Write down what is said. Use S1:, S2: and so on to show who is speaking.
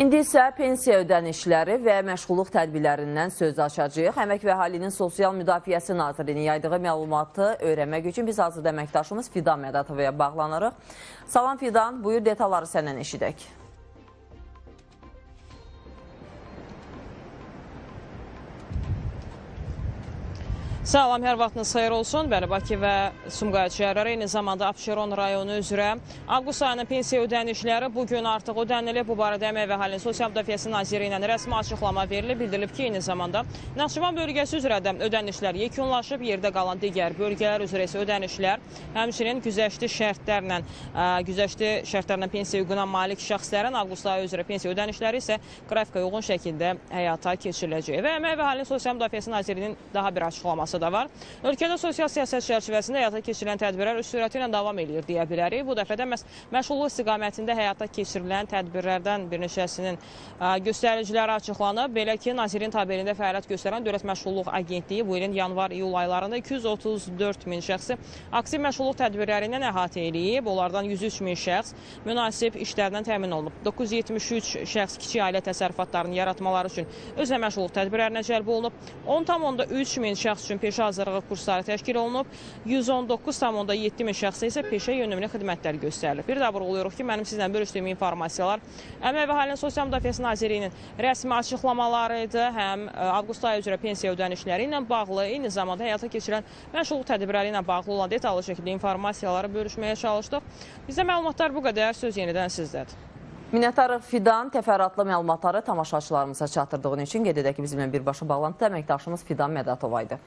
S1: İndi isə pensiya ödənişləri və məşğulluq tədbirlərindən söz açacağıq. Əmək və Əhalinin Sosial Müdafiəsi Nazirliyinin yaydığı məlumatı öyrənmək üçün biz hazırda əməkdaşımız Fidan Mədatovaya bağlanırıq. Salam Fidan, buyur detalları səndən eşidək.
S2: Salam, hər vaxtınız xeyir olsun. Bəli, Bakı və Sumqayıt şəhərləri, eyni zamanda Abşeron rayonu üzrə avqust ayının pensiya ödənişləri bugün artıq ödənilib. Bu barədə Əmək və Əhalinin Sosial Müdafiəsi Nazirliyi ilə rəsmi açıqlama verilib. Bildirilib ki, eyni zamanda Naxçıvan bölgəsi üzrə də ödənişlər yekunlaşıb. Yerdə qalan digər bölgələr üzrə isə ödənişlər, həmçinin güzəşti şərtlərlə pensiya hüququna malik şəxslərin avqust ayı üzrə pensiya ödənişləri isə qrafikə uyğun şəkildə həyata keçiriləcək. Və Əmək və Əhalinin Sosial Müdafiəsi Nazirliyinin daha bir açıqlaması da var. Ölkədə sosial siyasət çərçivəsində həyata keçirilən tədbirlər öz sürəti ilə davam edir deyə bilərik. Bu dəfə də məşğulluq istiqamətində həyata keçirilən tədbirlərdən bir neçəsinin göstəriciləri açıqlanıb. Belə ki, Nazirliyin tabeliyində fəaliyyət göstərən Dövlət Məşğulluq Agentliyi bu ilin yanvar-iyul aylarında 234 min şəxsi aktiv məşğulluq tədbirləri ilə əhatə edib. Onlardan 103 min şəxs münasib işlərdən təmin olunub. 973 şəxs kiçik ailə təsərrüfatlarını yaratmaları üçün özə məşğulluq tədbirlərinə cəlb olunub. 10,3 min şəxs üçün peşə hazırlığı kursları təşkil olunub. 119,7 min şəxsə isə peşə yönümlü xidmətlər göstərilib. Bir daha vurğulayırıq ki, mənim sizlə bölüşdüyüm informasiyalar Əmək və Əhalinin Sosial Müdafiəsi Nazirliyinin rəsmi açıqlamaları idi. Həm avqust ayı üzrə pensiya ödənişləri ilə bağlı, eyni zamanda həyata keçirilən məşğulluq tədbirləri ilə bağlı olan detallı şəkildə informasiyaları bölüşməyə çalışdıq. Bizdə məlumatlar bu qədər. Söz yenidən sizdədir.
S1: Minnətdarıq Fidan, təfərrüatlı məlumatları tamaşaçılarımıza çatdırdığın üçün. Qeyd edək ki, bizimlə birbaşa bağlantıda əməkdaşımız Fidan Mədatovaydı.